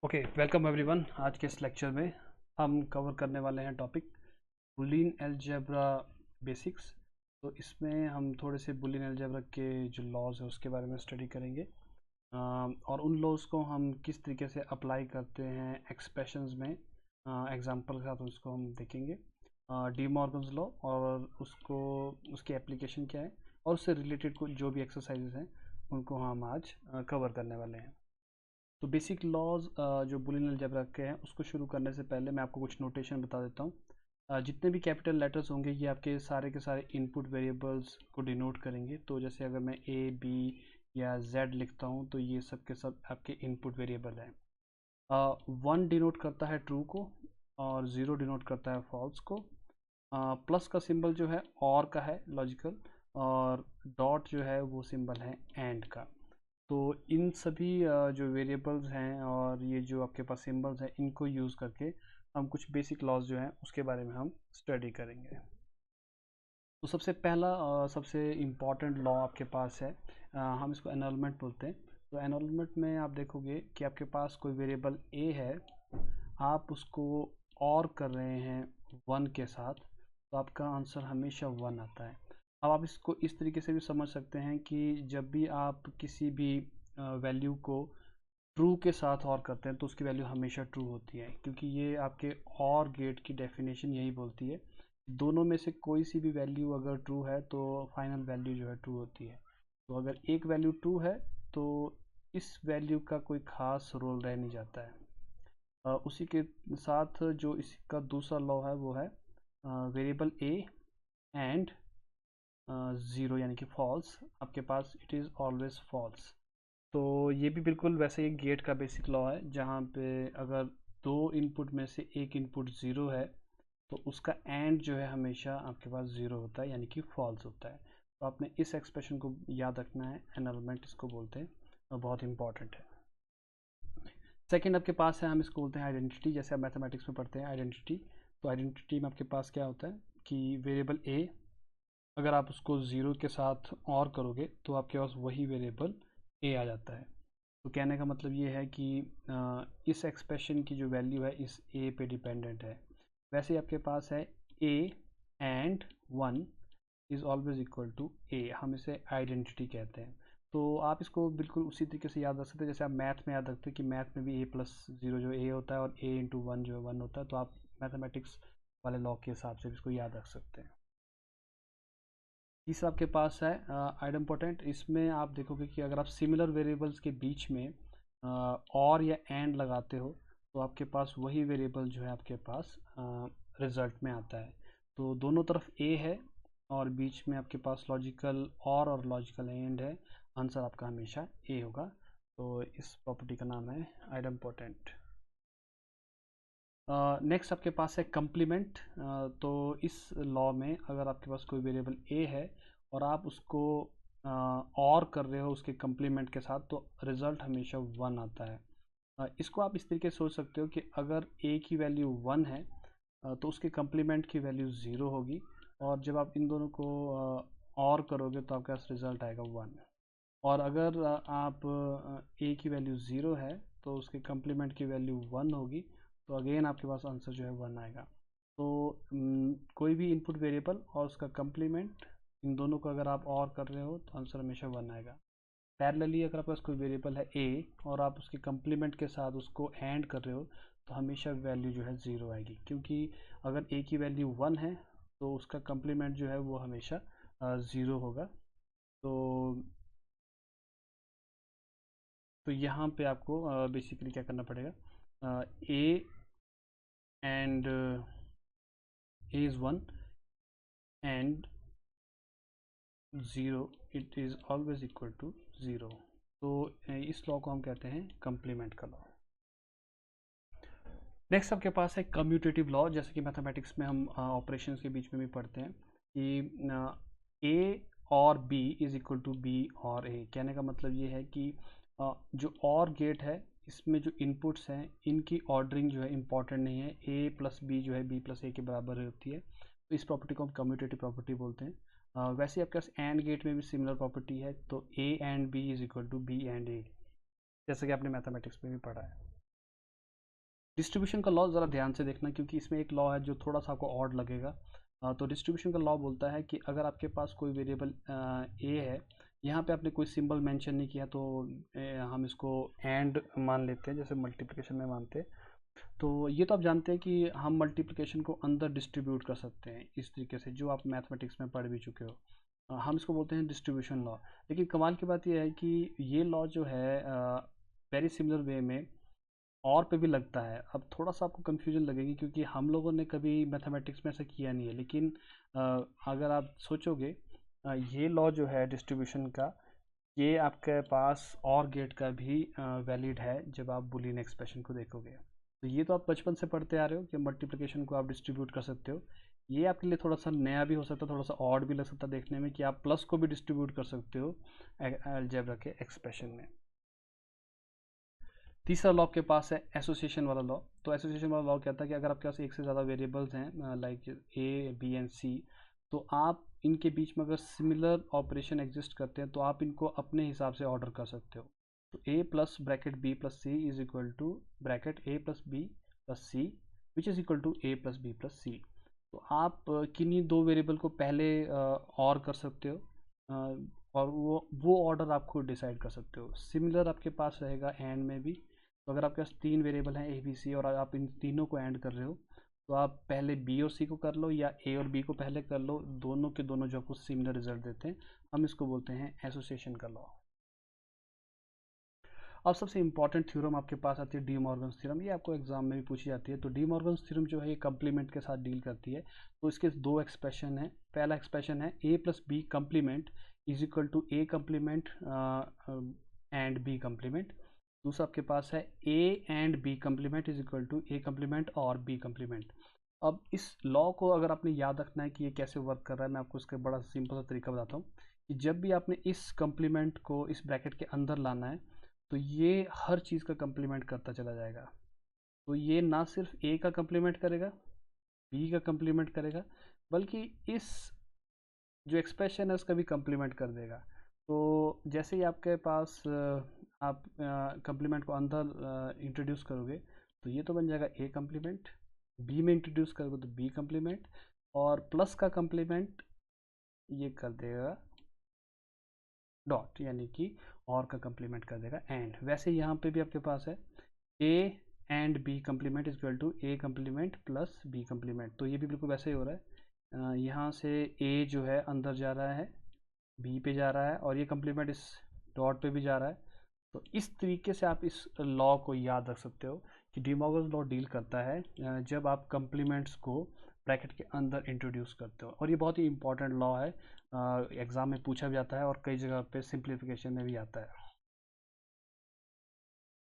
Okay, welcome everyone. आज के इस लेक्चर में हम कवर करने वाले हैं टॉपिक बूलियन अलजेब्रा बेसिक्स। तो इसमें हम थोड़े से बूलियन अलजेब्रा के जो लॉज है उसके बारे में स्टडी करेंगे, और उन लॉज को हम किस तरीके से अप्लाई करते हैं एक्सप्रेशंस में। एग्जांपल के साथ उसको हम देखेंगे, डी मॉर्गन्स लॉ और उसको उसकी एप्लीकेशन क्या है, और उससे रिलेटेड कुछ जो भी एक्सरसाइजेज हैं उनको हम आज कवर करने वाले हैं। तो बेसिक लॉज जो बूलियन अलजेब्रा के हैं उसको शुरू करने से पहले मैं आपको कुछ नोटेशन बता देता हूँ। जितने भी कैपिटल लेटर्स होंगे ये आपके के सारे इनपुट वेरिएबल्स को डिनोट करेंगे। तो जैसे अगर मैं ए बी या जेड लिखता हूँ तो ये सब के सब आपके इनपुट वेरिएबल हैं। 1 डिनोट करता है ट्रू को और 0 डिनोट करता है फॉल्स को। प्लस का सिंबल जो है और का है लॉजिकल, और डॉट जो है वो सिंबल है एंड का। तो इन सभी जो वेरिएबल्स हैं और ये जो आपके पास सिंबल्स हैं इनको यूज़ करके हम कुछ बेसिक लॉज जो हैं उसके बारे में हम स्टडी करेंगे। तो सबसे पहला सबसे इम्पॉर्टेंट लॉ आपके पास है, हम इसको एनरोलमेंट बोलते हैं। तो एनरोलमेंट में आप देखोगे कि आपके पास कोई वेरिएबल ए है, आप उसको और कर रहे हैं 1 के साथ, तो आपका आंसर हमेशा 1 आता है। अब आप इसको इस तरीके से भी समझ सकते हैं कि जब भी आप किसी भी वैल्यू को ट्रू के साथ और करते हैं तो उसकी वैल्यू हमेशा ट्रू होती है, क्योंकि ये आपके और गेट की डेफिनेशन यही बोलती है। दोनों में से कोई सी भी वैल्यू अगर ट्रू है तो फाइनल वैल्यू जो है ट्रू होती है। तो अगर एक वैल्यू ट्रू है तो इस वैल्यू का कोई खास रोल रह नहीं जाता है। उसी के साथ जो इसका दूसरा लॉ है वो है वेरिएबल ए एंड 0 यानी कि फॉल्स, आपके पास इट इज़ ऑलवेज फॉल्स। तो ये भी बिल्कुल वैसे ही गेट का बेसिक लॉ है, जहाँ पे अगर दो इनपुट में से एक इनपुट ज़ीरो है तो उसका एंड जो है हमेशा आपके पास ज़ीरो होता है, यानी कि फॉल्स होता है। तो आपने इस एक्सप्रेशन को याद रखना है, एनरोलमेंट इसको बोलते हैं और बहुत इंपॉर्टेंट है। सेकंड आपके पास है, हम इसको बोलते हैं आइडेंटिटी। जैसे आप मैथमेटिक्स में पढ़ते हैं आइडेंटिटी, तो आइडेंटिटी में आपके पास क्या होता है कि वेरिएबल ए अगर आप उसको ज़ीरो के साथ और करोगे तो आपके पास वही वेरिएबल ए आ जाता है। तो कहने का मतलब ये है कि इस एक्सप्रेशन की जो वैल्यू है इस ए पे डिपेंडेंट है। वैसे ही आपके पास है A and 1 is always equal to A, हम इसे आइडेंटिटी कहते हैं। तो आप इसको बिल्कुल उसी तरीके से याद रख सकते हैं जैसे आप मैथ में याद रखते हैं कि मैथ में भी ए प्लस ज़ीरो जो ए होता है और ए इंटू वन जो है 1 होता है। तो आप मैथमेटिक्स वाले लॉ के हिसाब से भी इसको याद रख सकते हैं। तीसरा आपके पास है आइडेम्पोटेंट। इसमें आप देखोगे कि अगर आप सिमिलर वेरिएबल्स के बीच में और या एंड लगाते हो तो आपके पास वही वेरिएबल जो है आपके पास रिजल्ट में आता है। तो दोनों तरफ ए है और बीच में आपके पास लॉजिकल और लॉजिकल एंड है, आंसर आपका हमेशा ए होगा। तो इस प्रॉपर्टी का नाम है आइडेम्पोटेंट। नेक्स्ट आपके पास है कंप्लीमेंट। तो इस लॉ में अगर आपके पास कोई वेरिएबल ए है और आप उसको और कर रहे हो उसके कंप्लीमेंट के साथ तो रिज़ल्ट हमेशा 1 आता है। इसको आप इस तरीके से सोच सकते हो कि अगर ए की वैल्यू 1 है तो उसके कंप्लीमेंट की वैल्यू 0 होगी, और जब आप इन दोनों को और करोगे तो आपके पास रिज़ल्ट आएगा 1। और अगर आप ए की वैल्यू 0 है तो उसके कंप्लीमेंट की वैल्यू 1 होगी, तो अगेन आपके पास आंसर जो है 1 आएगा। तो कोई भी इनपुट वेरिएबल और उसका कंप्लीमेंट, इन दोनों को अगर आप और कर रहे हो तो आंसर हमेशा 1 आएगा। पैरेलली अगर आपके पास कोई वेरिएबल है ए और आप उसके कंप्लीमेंट के साथ उसको एंड कर रहे हो तो हमेशा वैल्यू जो है 0 आएगी, क्योंकि अगर ए की वैल्यू 1 है तो उसका कंप्लीमेंट जो है वो हमेशा 0 होगा। तो यहाँ पे आपको बेसिकली क्या करना पड़ेगा, ए एंड ए इज़ 1 एंड 0 it is always equal to 0। तो इस लॉ को हम कहते हैं कंप्लीमेंट का लॉ। नेक्स्ट आपके पास है कम्यूटेटिव लॉ। जैसे कि मैथमेटिक्स में हम ऑपरेशंस के बीच में भी पढ़ते हैं कि ए और B is equal to B और ए। कहने का मतलब ये है कि जो और गेट है इसमें जो इनपुट्स हैं इनकी ऑर्डरिंग जो है इंपॉर्टेंट नहीं है, ए प्लस बी जो है बी प्लस ए के बराबर होती है। तो इस प्रॉपर्टी को हम कम्यूटेटिव प्रॉपर्टी बोलते हैं। वैसे आपके पास एंड गेट में भी सिमिलर प्रॉपर्टी है, तो A and B is equal to B and A, जैसे कि आपने मैथमेटिक्स में भी पढ़ा है। डिस्ट्रीब्यूशन का लॉ ज़रा ध्यान से देखना, क्योंकि इसमें एक लॉ है जो थोड़ा सा आपको ऑड लगेगा। तो डिस्ट्रीब्यूशन का लॉ बोलता है कि अगर आपके पास कोई वेरिएबल ए है, यहाँ पे आपने कोई सिंबल मेंशन नहीं किया, तो हम इसको एंड मान लेते हैं, जैसे मल्टीप्लिकेशन में मानते हैं। तो ये तो आप जानते हैं कि हम मल्टीप्लिकेशन को अंदर डिस्ट्रीब्यूट कर सकते हैं इस तरीके से, जो आप मैथमेटिक्स में पढ़ भी चुके हो। हम इसको बोलते हैं डिस्ट्रीब्यूशन लॉ। लेकिन कमाल की बात यह है कि ये लॉ जो है वेरी सिमिलर वे में और पे भी लगता है। अब थोड़ा सा आपको कन्फ्यूजन लगेगी, क्योंकि हम लोगों ने कभी मैथमेटिक्स में ऐसा किया नहीं है, लेकिन अगर आप सोचोगे ये लॉ जो है डिस्ट्रीब्यूशन का, ये आपके पास और गेट का भी वैलिड है जब आप बुलियन एक्सप्रेशन को देखोगे। तो ये तो आप बचपन से पढ़ते आ रहे हो कि मल्टीप्लिकेशन को आप डिस्ट्रीब्यूट कर सकते हो। ये आपके लिए थोड़ा सा नया भी हो सकता है, थोड़ा सा ऑड भी लग सकता है देखने में, कि आप प्लस को भी डिस्ट्रीब्यूट कर सकते हो अलजेब्रा के एक्सप्रेशन में। तीसरा लॉ आपके पास है एसोसिएशन वाला लॉ। तो एसोसिएशन वाला लॉ कहता है कि अगर आपके पास एक से ज़्यादा वेरिएबल्स हैं, लाइक ए, बी एंड सी, तो आप इनके बीच में अगर सिमिलर ऑपरेशन एग्जिस्ट करते हैं तो आप इनको अपने हिसाब से ऑर्डर कर सकते हो। तो A plus bracket B plus C is equal to bracket A plus B plus C, which is equal to A plus B plus C. तो आप किन्हीं दो वेरिएबल को पहले और कर सकते हो, और वो ऑर्डर आप खुद डिसाइड कर सकते हो। सिमिलर आपके पास रहेगा एंड में भी। तो अगर आपके पास तीन वेरिएबल हैं ए बी सी, और आप इन तीनों को ऐड कर रहे हो, तो आप पहले बी और सी को कर लो, या ए और बी को पहले कर लो, दोनों के दोनों जो आपको सिमिलर रिजल्ट देते हैं, हम इसको बोलते हैं एसोसिएशन का लॉ। अब सबसे इंपॉर्टेंट थ्योरम आपके पास आती है डी मॉर्गन्स थ्योरम। ये आपको एग्जाम में भी पूछी जाती है। तो डी मॉर्गन्स थ्योरम जो है ये कंप्लीमेंट के साथ डील करती है। तो इसके दो एक्सप्रेशन है। पहला एक्सप्रेशन है A plus B complement is equal to A complement and B complement. दूसरा आपके पास है A and B complement is equal to A complement और बी कंप्लीमेंट। अब इस लॉ को अगर आपने याद रखना है कि ये कैसे वर्क कर रहा है, मैं आपको इसका बड़ा सिंपल सा तरीका बताता हूँ। कि जब भी आपने इस कंप्लीमेंट को इस ब्रैकेट के अंदर लाना है, तो ये हर चीज़ का कंप्लीमेंट करता चला जाएगा। तो ये ना सिर्फ ए का कंप्लीमेंट करेगा, बी का कंप्लीमेंट करेगा, बल्कि इस जो एक्सप्रेशन है उसका भी कंप्लीमेंट कर देगा। तो जैसे ही आपके पास आप कंप्लीमेंट को अंदर इंट्रोड्यूस करोगे, तो ये तो बन जाएगा ए कंप्लीमेंट, बी में इंट्रोड्यूस करोगे तो बी कंप्लीमेंट, और प्लस का कंप्लीमेंट ये कर देगा डॉट, यानी कि और का कंप्लीमेंट कर देगा एंड। वैसे यहाँ पे भी आपके पास है A and B complement is equal to A complement plus B complement. तो ये भी बिल्कुल वैसे ही हो रहा है। यहाँ से ए जो है अंदर जा रहा है, बी पे जा रहा है, और ये कंप्लीमेंट इस डॉट पे भी जा रहा है। तो इस तरीके से आप इस लॉ को याद रख सकते हो कि डी मॉर्गन्स लॉ डील करता है जब आप कंप्लीमेंट्स को ब्रैकेट के अंदर इंट्रोड्यूस करते हो। और ये बहुत ही इंपॉर्टेंट लॉ है, एग्ज़ाम में पूछा भी जाता है और कई जगह पे सिंप्लीफिकेशन में भी आता है।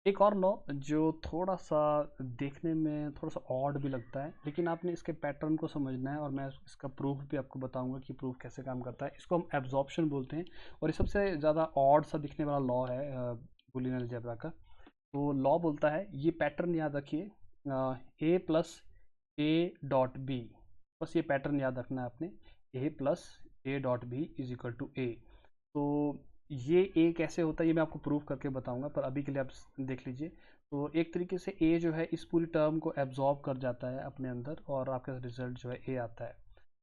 एक और लॉ जो थोड़ा सा देखने में थोड़ा सा ऑड भी लगता है, लेकिन आपने इसके पैटर्न को समझना है, और मैं इसका प्रूफ भी आपको बताऊंगा कि प्रूफ कैसे काम करता है। इसको हम एब्जॉर्प्शन बोलते हैं, और ये सबसे ज़्यादा ऑड सा दिखने वाला लॉ है बुलियन अलजेब्रा का। तो लॉ बोलता है, ये पैटर्न याद रखिए, A plus A dot B, बस ये पैटर्न याद रखना है आपने, A plus A dot B is equal to A. तो ये ए कैसे होता है ये मैं आपको प्रूफ करके बताऊंगा, पर अभी के लिए आप देख लीजिए। तो एक तरीके से ए जो है इस पूरी टर्म को एब्जॉर्ब कर जाता है अपने अंदर, और आपका रिजल्ट जो है ए आता है।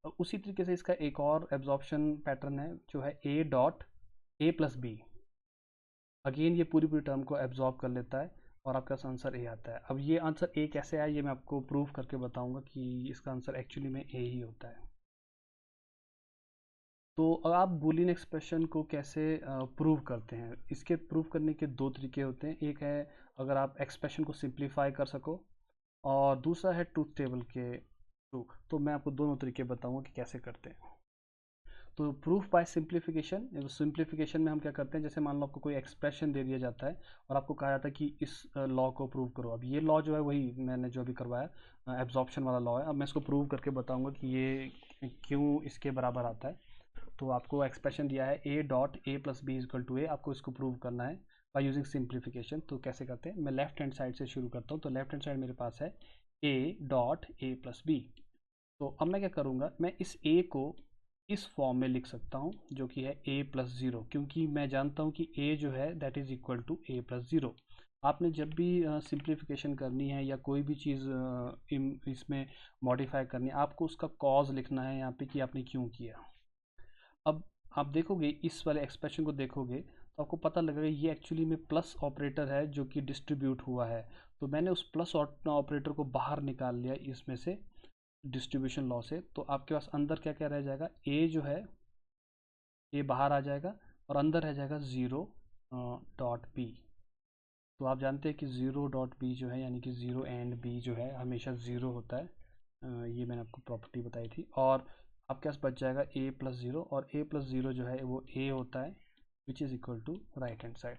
और उसी तरीके से इसका एक और एब्जॉर्प्शन पैटर्न है जो है A dot A plus B. Again ये पूरी पूरी टर्म को एब्जॉर्ब कर लेता है, और आपका आंसर ए आता है। अब ये आंसर ए कैसे आया ये मैं आपको प्रूफ करके बताऊंगा कि इसका आंसर एक्चुअली में ए ही होता है। तो अब आप बूलियन एक्सप्रेशन को कैसे प्रूव करते हैं, इसके प्रूव करने के दो तरीके होते हैं। एक है अगर आप एक्सप्रेशन को सिंप्लीफाई कर सको, और दूसरा है ट्रूथ टेबल के थ्रू। तो मैं आपको दोनों तरीके बताऊंगा कि कैसे करते हैं। तो प्रूफ बाय सिंप्लीफिकेशन, सिंप्लीफिकेशन में हम क्या करते हैं, जैसे मान लो आपको कोई एक्सप्रेशन दे दिया जाता है और आपको कहा जाता है कि इस लॉ को प्रूव करो। अब ये लॉ जो है वही मैंने जो अभी करवाया एब्जॉर्प्शन वाला लॉ है। अब मैं इसको प्रूव करके बताऊंगा कि ये क्यों इसके बराबर आता है। तो आपको एक्सप्रेशन दिया है A dot A plus B is equal to A, आपको इसको प्रूव करना है बाय यूजिंग सिंप्लीफिकेशन। तो कैसे करते हैं, मैं लेफ्ट हैंड साइड से शुरू करता हूँ। तो लेफ्ट हैंड साइड मेरे पास है A dot A plus B. तो अब मैं क्या करूँगा, मैं इस ए को इस फॉर्म में लिख सकता हूँ जो कि है a प्लस ज़ीरो, क्योंकि मैं जानता हूँ कि a जो है that is equal to a plus zero. आपने जब भी सिंप्लीफिकेशन करनी है या कोई भी चीज़ इसमें मॉडिफाई करनी है, आपको उसका कॉज लिखना है यहाँ पे कि आपने क्यों किया। अब आप देखोगे इस वाले एक्सप्रेशन को देखोगे तो आपको पता लगेगा ये एक्चुअली में प्लस ऑपरेटर है जो कि डिस्ट्रीब्यूट हुआ है। तो मैंने उस प्लस ऑपरेटर को बाहर निकाल लिया इसमें से डिस्ट्रीब्यूशन लॉ से। तो आपके पास अंदर क्या क्या रह जाएगा, ए जो है ये बाहर आ जाएगा और अंदर रह जाएगा ज़ीरो डॉट बी। तो आप जानते हैं कि ज़ीरो डॉट बी जो है यानी कि ज़ीरो एंड बी जो है हमेशा ज़ीरो होता है। ये मैंने आपको प्रॉपर्टी बताई थी। और आपके पास बच जाएगा ए प्लस ज़ीरो, और ए प्लस ज़ीरो जो है वो ए होता है which is equal to right hand side.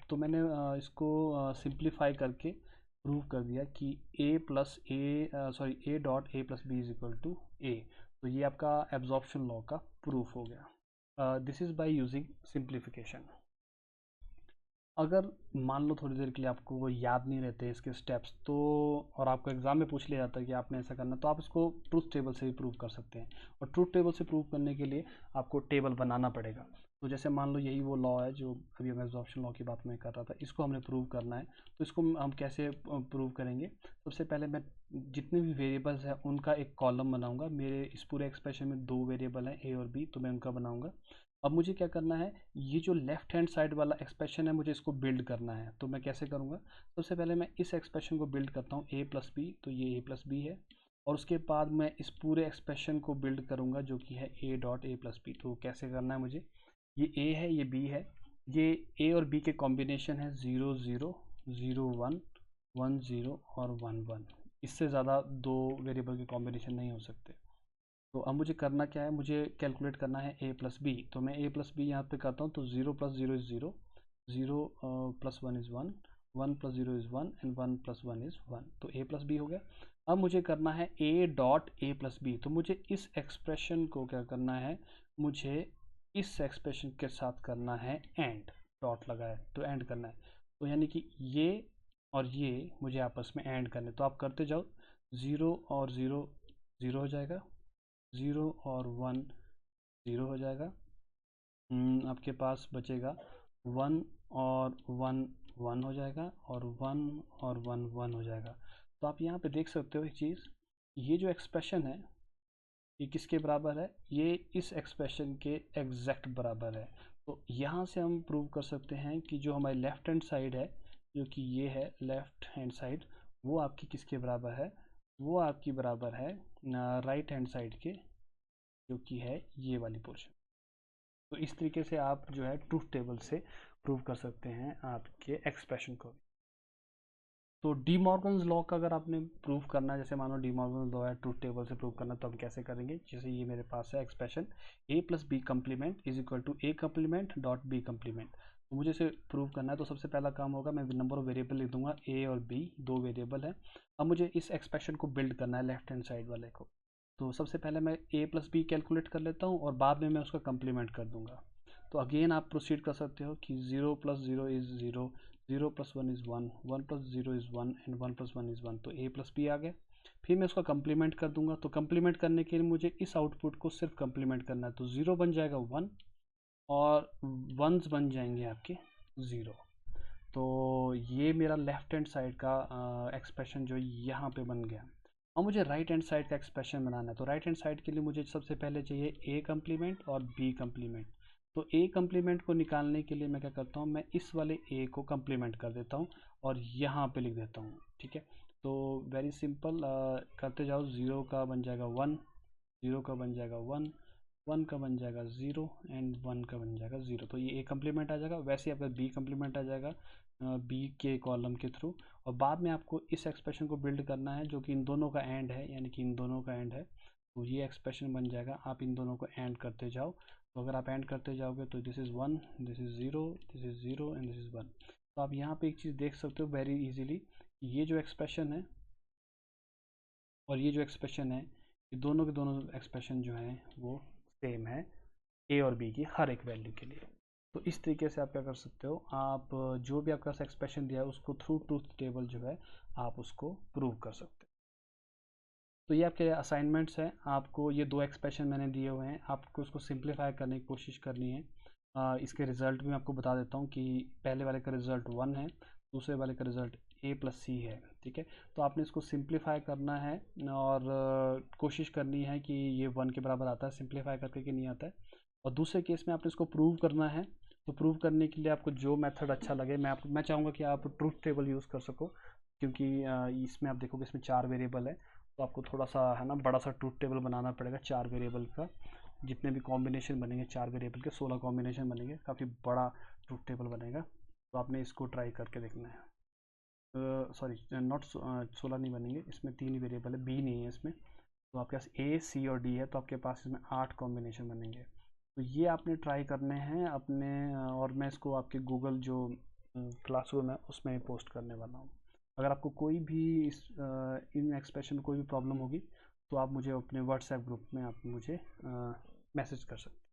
तो मैंने इसको सिंप्लीफाई करके प्रूव कर दिया कि A plus A sorry A dot A plus B is equal to A. तो ये आपका एब्जॉर्प्शन लॉ का प्रूफ हो गया। This is by using simplification. अगर मान लो थोड़ी देर के लिए आपको वो याद नहीं रहते इसके स्टेप्स, तो और आपको एग्जाम में पूछ लिया जाता है कि आपने ऐसा करना, तो आप इसको ट्रूथ टेबल से भी प्रूव कर सकते हैं। और ट्रूथ टेबल से प्रूव करने के लिए आपको टेबल बनाना पड़ेगा। तो जैसे मान लो यही वो लॉ है जो अभी हम एब्जॉर्प्शन लॉ की बात में कर रहा था, इसको हमने प्रूव करना है। तो इसको हम कैसे प्रूव करेंगे, सबसे पहले मैं जितने भी वेरिएबल्स हैं उनका एक कॉलम बनाऊंगा। मेरे इस पूरे एक्सप्रेशन में दो वेरिएबल हैं ए और बी, तो मैं उनका बनाऊंगा। अब मुझे क्या करना है, ये जो लेफ्ट हैंड साइड वाला एक्सप्रेशन है मुझे इसको बिल्ड करना है। तो मैं कैसे करूँगा, सबसे पहले मैं इस एक्सप्रेशन को बिल्ड करता हूँ ए प्लस बी, तो ये ए प्लस बी है। और उसके बाद मैं इस पूरे एक्सप्रेशन को बिल्ड करूँगा जो कि है A dot A plus B. तो कैसे करना है मुझे, ये ए है ये बी है, ये ए और बी के कॉम्बिनेशन है 0 0 0 1 1 0 और 1 1। इससे ज़्यादा दो वेरिएबल के कॉम्बिनेशन नहीं हो सकते। तो अब मुझे करना क्या है, मुझे कैलकुलेट करना है ए प्लस बी। तो मैं ए प्लस बी यहाँ पे करता हूँ। तो 0 plus 0 is 0, 0 plus 1 is 1, 1 plus 0 is 1 and 1 plus 1 is 1। तो ए प्लस बी हो गया। अब मुझे करना है A dot A plus B. तो मुझे इस एक्सप्रेशन को क्या करना है, मुझे इस एक्सप्रेशन के साथ करना है एंड, डॉट लगा है तो एंड करना है। तो यानी कि ये और ये मुझे आपस में एंड करने, तो आप करते जाओ। 0 और 0 0 हो जाएगा, 0 और 1 0 हो जाएगा। आपके पास बचेगा 1 और 1 1 हो जाएगा, और 1 और 1 1 हो जाएगा। तो आप यहाँ पे देख सकते हो एक चीज़, ये जो एक्सप्रेशन है ये किसके बराबर है, ये इस एक्सप्रेशन के एग्जैक्ट बराबर है। तो यहाँ से हम प्रूव कर सकते हैं कि जो हमारी लेफ्ट हैंड साइड है, जो कि ये है लेफ्ट हैंड साइड, वो आपकी किसके बराबर है, वो आपकी बराबर है राइट हैंड साइड के, जो कि है ये वाली पोर्शन। तो इस तरीके से आप जो है ट्रूथ टेबल से प्रूव कर सकते हैं आपके एक्सप्रेशन को। तो डी मॉर्गन्स लॉ का अगर आपने प्रूव करना है, जैसे मानो डी मॉर्गन्स लॉ है ट्रूथ टेबल से प्रूव करना, तो हम कैसे करेंगे, जैसे ये मेरे पास है expression A plus B complement is equal to A complement dot B complement. तो मुझे इसे प्रूव करना है, तो सबसे पहला काम होगा मैं नंबर ऑफ वेरिएबल लिख दूंगा, ए और बी दो वेरिएबल है। अब मुझे इस एक्सप्रेशन को बिल्ड करना है लेफ्ट हैंड साइड वाले को। तो सबसे पहले मैं ए प्लस बी कैलकुलेट कर लेता हूँ और बाद में मैं उसका कम्प्लीमेंट कर दूंगा। तो अगेन आप प्रोसीड कर सकते हो कि 0 plus 0 is 0, 0 plus 1 is 1, 1 plus 0 is 1 and 1 plus 1 is 1। तो ए प्लस बी आ गया। फिर मैं उसका कम्प्लीमेंट कर दूंगा। तो कम्प्लीमेंट करने के लिए मुझे इस आउटपुट को सिर्फ कम्प्लीमेंट करना है। तो 0 बन जाएगा 1 और 1s बन जाएंगे आपके 0। तो ये मेरा लेफ्ट हैंड साइड का एक्सप्रेशन जो यहाँ पे बन गया। और मुझे राइट हैंड साइड का एक्सप्रेशन बनाना है। तो राइट हैंड साइड के लिए मुझे सबसे पहले चाहिए ए कम्प्लीमेंट और बी कम्प्लीमेंट। तो ए कम्प्लीमेंट को निकालने के लिए मैं क्या करता हूँ, मैं इस वाले ए को कम्प्लीमेंट कर देता हूँ और यहाँ पे लिख देता हूँ। ठीक है, तो वेरी सिंपल करते जाओ। 0 का बन जाएगा 1, 0 का बन जाएगा 1, 1 का बन जाएगा 0 एंड 1 का बन जाएगा 0। तो ये ए कम्प्लीमेंट आ जाएगा। वैसे ही आपका बी कम्प्लीमेंट आ जाएगा बी के कॉलम के थ्रू। और बाद में आपको इस एक्सप्रेशन को बिल्ड करना है जो कि इन दोनों का एंड है, यानी कि इन दोनों का एंड है। तो ये एक्सप्रेशन बन जाएगा। आप इन दोनों को एंड करते जाओ। तो अगर आप एंड करते जाओगे तो this is 1, this is 0, this is 0 and this is 1। तो आप यहाँ पे एक चीज़ देख सकते हो वेरी इजीली, ये जो एक्सप्रेशन है और ये जो एक्सप्रेशन है, ये दोनों के दोनों एक्सप्रेशन जो हैं वो सेम है ए और बी की हर एक वैल्यू के लिए। तो इस तरीके से आप क्या कर सकते हो, आप जो भी आपका एक्सप्रेशन दिया है उसको थ्रू ट्रूथ टेबल जो है आप उसको प्रूव कर सकते हो। तो ये आपके असाइनमेंट्स हैं। आपको ये दो एक्सप्रेशन मैंने दिए हुए हैं, आपको उसको सिंप्लीफाई करने की कोशिश करनी है। इसके रिज़ल्ट भी मैं आपको बता देता हूँ कि पहले वाले का रिज़ल्ट 1 है, दूसरे वाले का रिज़ल्ट a प्लस सी है, ठीक है। तो आपने इसको सिंप्लीफाई करना है और कोशिश करनी है कि ये 1 के बराबर आता है सिंप्लीफाई करके कि नहीं आता है। और दूसरे केस में आपने इसको प्रूव करना है। तो प्रूव करने के लिए आपको जो मेथड अच्छा लगे, मैं चाहूँगा कि आप ट्रूथ टेबल यूज़ कर सको, क्योंकि इसमें आप देखोगे इसमें 4 वेरिएबल है, तो आपको थोड़ा सा है ना बड़ा सा ट्रूथ टेबल बनाना पड़ेगा 4 वेरिएबल का। जितने भी कॉम्बिनेशन बनेंगे 4 वेरिएबल के 16 कॉम्बिनेशन बनेंगे, काफ़ी बड़ा ट्रूथ टेबल बनेगा। तो आपने इसको ट्राई करके देखना है। सॉरी, नॉट 16 नहीं बनेंगे, इसमें 3 ही वेरिएबल है, बी नहीं है इसमें। तो आपके पास ए सी और डी है, तो आपके पास इसमें 8 कॉम्बिनेशन बनेंगे। तो ये आपने ट्राई करने हैं अपने और मैं इसको आपके गूगल जो क्लासरूम है उसमें पोस्ट करने वाला हूँ। अगर आपको कोई भी इन एक्सप्रेशन कोई भी प्रॉब्लम होगी तो आप मुझे अपने व्हाट्सएप ग्रुप में आप मुझे मैसेज कर सकते हैं।